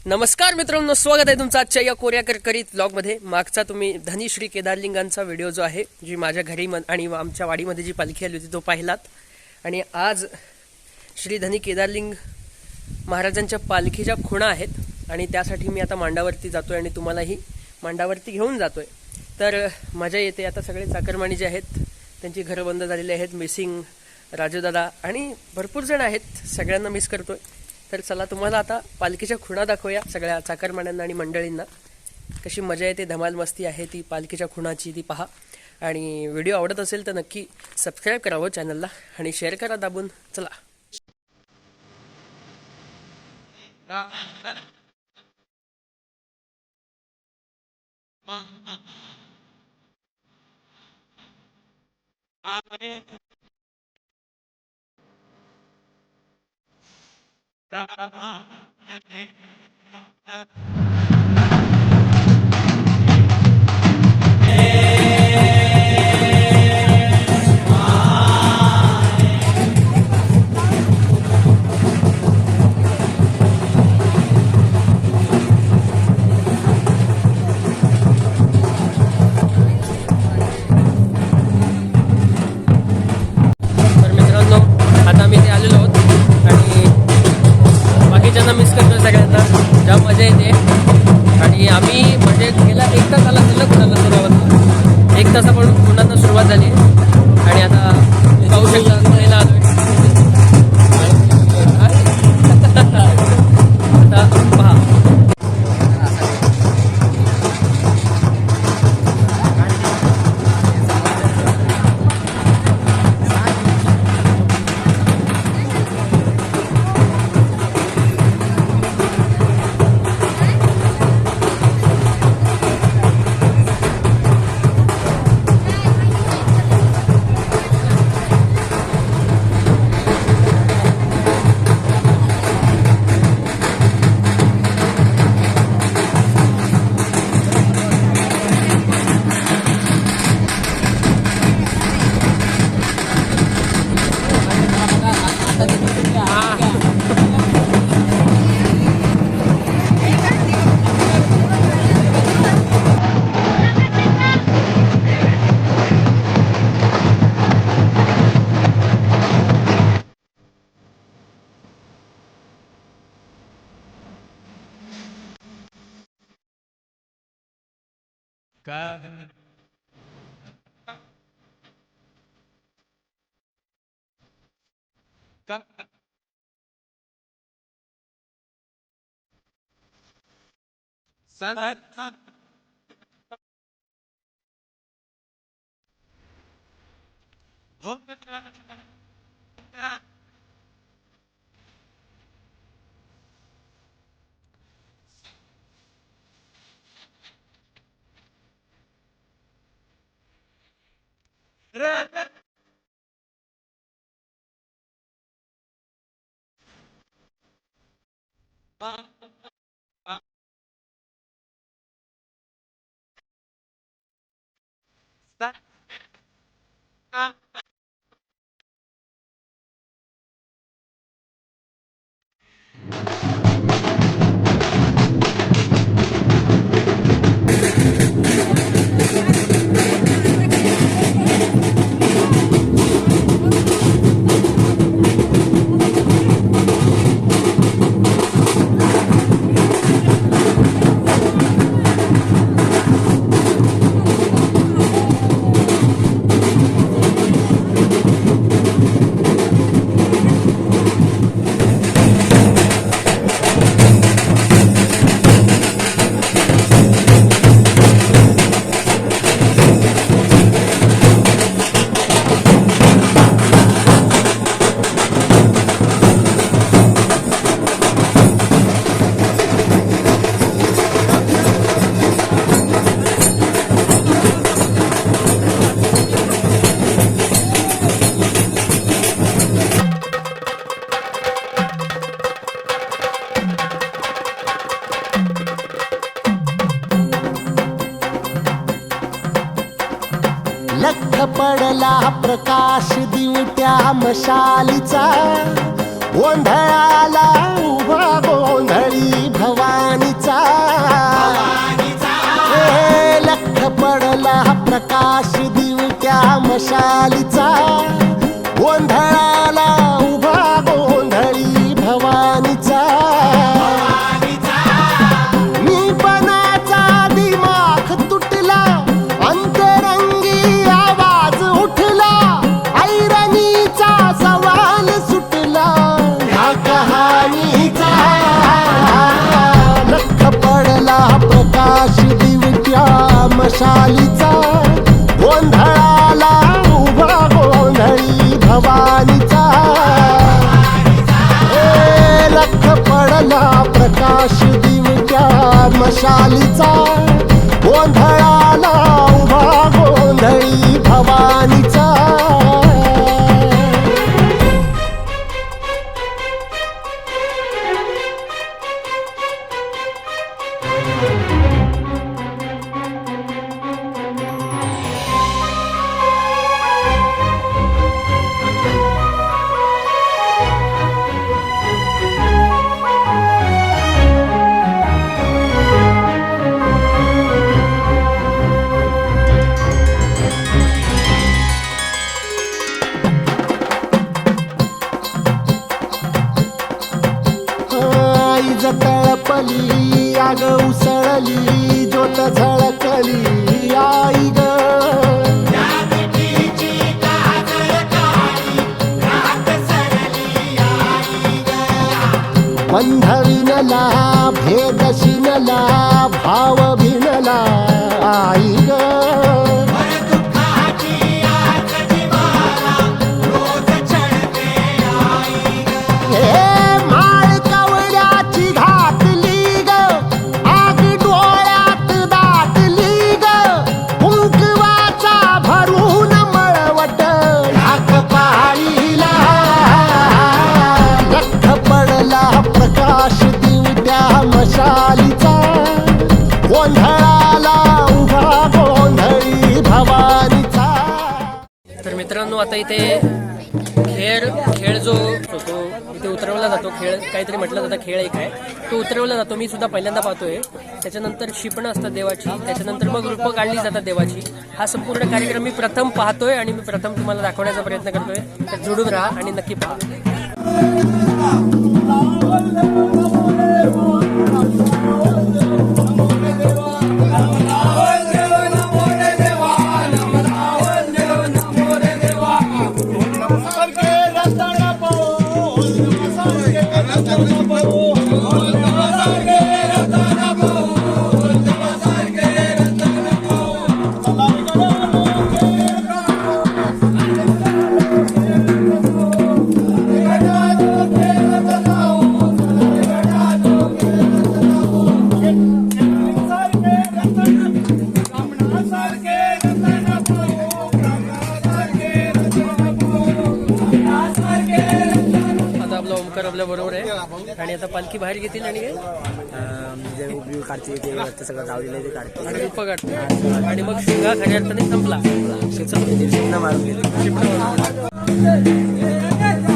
नमस्कार मित्रांनो, स्वागत आहे तुमचं आजच्या या कोऱ्या करकरीत व्लॉगमध्ये। मागचा तुम्ही धनी श्री केदारलिंगांचा व्हिडिओ जो आहे, जी माझ्या घरी आणि आमच्या वाडीमध्ये जी पालखी आली होती तो पाहिलात। आणि आज श्री धनी केदारलिंग महाराजांच्या पालखीच्या खुणा आहेत आणि त्यासाठी मी आता मांडावरती जातोय आणि तुम्हालाही मांडावरती घेऊन जातोय। तर मजा येते। आता सगळे चाकरमानी जे आहेत त्यांची घरं बंद झालेली आहेत, मिसिंग राजूदादा आणि भरपूर जण आहेत, सगळ्यांना मिस करतोय। तर चला तुम्हाला आता पालखीच्या खुणा दाखवूया सगळ्या चाकरमान्यांना आणि मंडळींना। कशी मजा येते, धमाल मस्ती आहे ती पालखीच्या खुणाची, ती पहा। आणि व्हिडिओ आवडत असेल तर नक्की सबस्क्राईब करावं चॅनलला आणि शेअर करा दाबून। चला मिस करतोय सगळ्यांना, जाम मजा येते। आणि आम्ही म्हणजे गेला 1 तास आला सलग झाला सुरुवात, 1 तासापासून पुन्हा सुरुवात झाली आणि आता पाहू शकता पुण्याला आलोय। आता पहा लख पडला प्रकाश दिवट्या मशालीचा, गोंधळाला उभा गोंधळी भवानी। मशालीचा गोंधळाला उभा गोंधळी भवानीचा मीपणाचा दिमाख तुटला अंतरंगी आवाज उठला ऐरणीचा सवाल सुटला ह्या कहाणीचा लख पडला प्रकाश दिवट्या मशालीचा गोंधळाला उभा गोंधळी भवानीचा लख पडला प्रकाश दिवट्या मशालीचा गोंधळाला उभा गोंधळी भवानीचा तळपली आग उसळली ज्योत झळकली आई ग बंध विनला भेद शिनला भाव भिनला आई ग प्रकाश दिवट्या मशालीचा गोंधळाला उभा गोंधळी भवानीचा. तर मित्रांनो आता इथे खेळ जो तो इथे उतरवला जातो, खेळ काहीतरी म्हटलं जातं, खेळ एक आहे तो उतरवला जातो. मी सुद्धा पहिल्यांदा पाहतोय. त्याच्यानंतर शिपणं असतात देवाची, त्याच्यानंतर मग रूपं काढली जातात देवाची. हा संपूर्ण कार्यक्रम मी प्रथम पाहतोय आणि मी प्रथम तुम्हाला दाखवण्याचा प्रयत्न करतोय. तर जोडून राहा आणि नक्की पहा. आपल्या बरोबर आहे आणि आता पालखी बाहेर घेतील आणि काढते सगळं गावलेलं ते काढते आणि रूप काढते आणि मग शिंगा खऱ्या अर्थाने संपला.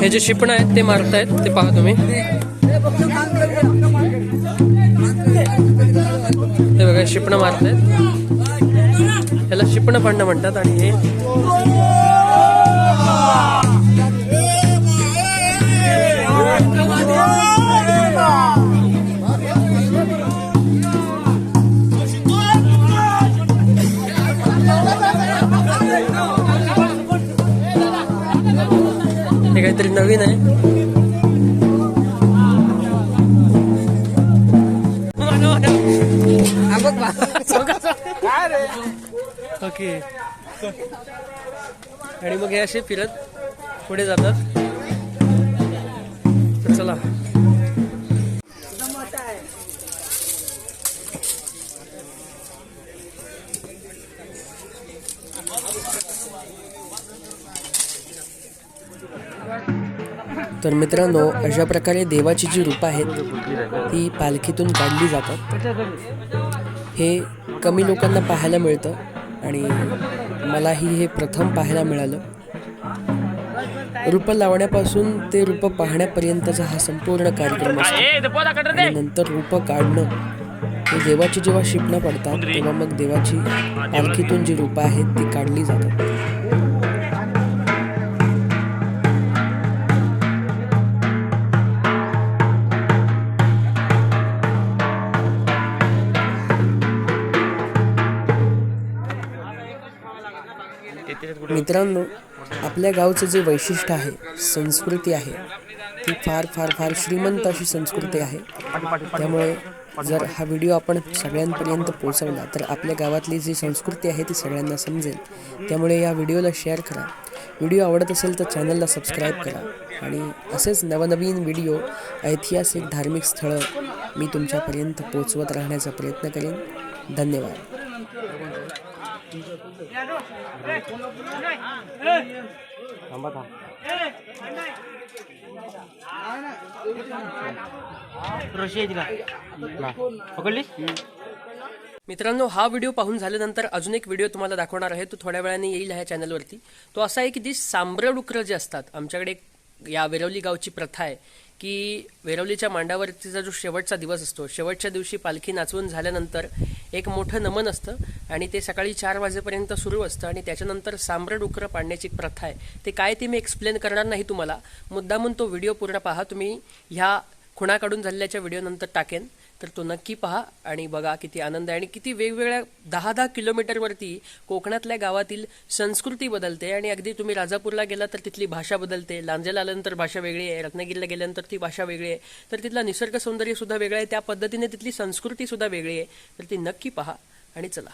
हे जे शिपणं आहेत ते मारतायत ते पहा तुम्ही. ते बघा शिपणं मारतायत, त्याला शिपणं पाडणं म्हणतात. आणि हे काहीतरी नवीन आहे. ओके आणि मग हे असे फिरत पुढे जातात. तर चला तर मित्रांनो, अशा प्रकारे देवाची जी रूपं आहेत ती पालखीतून काढली जातात. हे कमी लोकांना पाहायला मिळतं आणि मलाही हे प्रथम पाहायला मिळालं. रूपं लावण्यापासून ते रूपं पाहण्यापर्यंतचा हा संपूर्ण कार्यक्रम असतो. आणि नंतर रूपं काढणं, हे देवाची जेव्हा शिपणं पडतात तेव्हा मग देवाची पालखीतून जी रूपं आहेत ती काढली जातात. मित्रांनो, आपल्या गावचं जे वैशिष्ट्य आहे, संस्कृती आहे, ती फार फार फार श्रीमंत अशी संस्कृती आहे. त्यामुळे जर हा व्हिडिओ आपण सगळ्यांपर्यंत पोहोचवला तर आपल्या गावातली जी संस्कृती आहे ती सगळ्यांना समजेल. त्यामुळे या व्हिडिओला शेअर करा. व्हिडिओ आवडत असेल तर चॅनलला सबस्क्राईब करा आणि असेच नवनवीन व्हिडिओ, ऐतिहासिक धार्मिक स्थळं मी तुमच्यापर्यंत पोहोचवत राहण्याचा प्रयत्न करेन. धन्यवाद. मित्रांनो, हा व्हिडिओ पाहून झाल्यानंतर अजून एक व्हिडिओ तुम्हाला दाखवणार आहे. तो थोड्या वेळाने येईल ह्या चॅनलवरती. तो असा आहे की जी सांब्रडुकरं जे असतात, आमच्याकडे या वेरवली गावची प्रथा आहे की वेरवलीच्या मांडावरतीचा जो शेवटचा दिवस असतो, शेवटच्या दिवशी पालखी नाचवून झाल्यानंतर एक मोठं नमन असतं आणि ते सकाळी 4 वाजेपर्यंत सुरू असतं आणि त्याच्यानंतर सांब्रडुकरं पाडण्याची एक प्रथा आहे. ते काय ते मी एक्सप्लेन करणार नाही तुम्हाला. मुद्दामून तो व्हिडिओ पूर्ण पहा. तुम्ही ह्या खुणा काढून झालेल्याच्या व्हिडिओनंतर टाकेन, तर तो नक्की पहा आणि बघा किती आनंद आहे आणि किती वेगवेगळ्या 10-10 किलोमीटरवरती कोकणातल्या गावातील संस्कृती बदलते. आणि अगदी तुम्ही राजापूरला गेला तर तिथली भाषा बदलते, लांजेला आल्यानंतर भाषा वेगळी आहे, रत्नागिरीला गेल्यानंतर ती भाषा वेगळी आहे, तर तिथला निसर्ग सौंदर्य सुद्धा वेगळं आहे, त्या पद्धतीने तिथली संस्कृती सुद्धा वेगळी आहे. तर ती नक्की पहा आणि चला.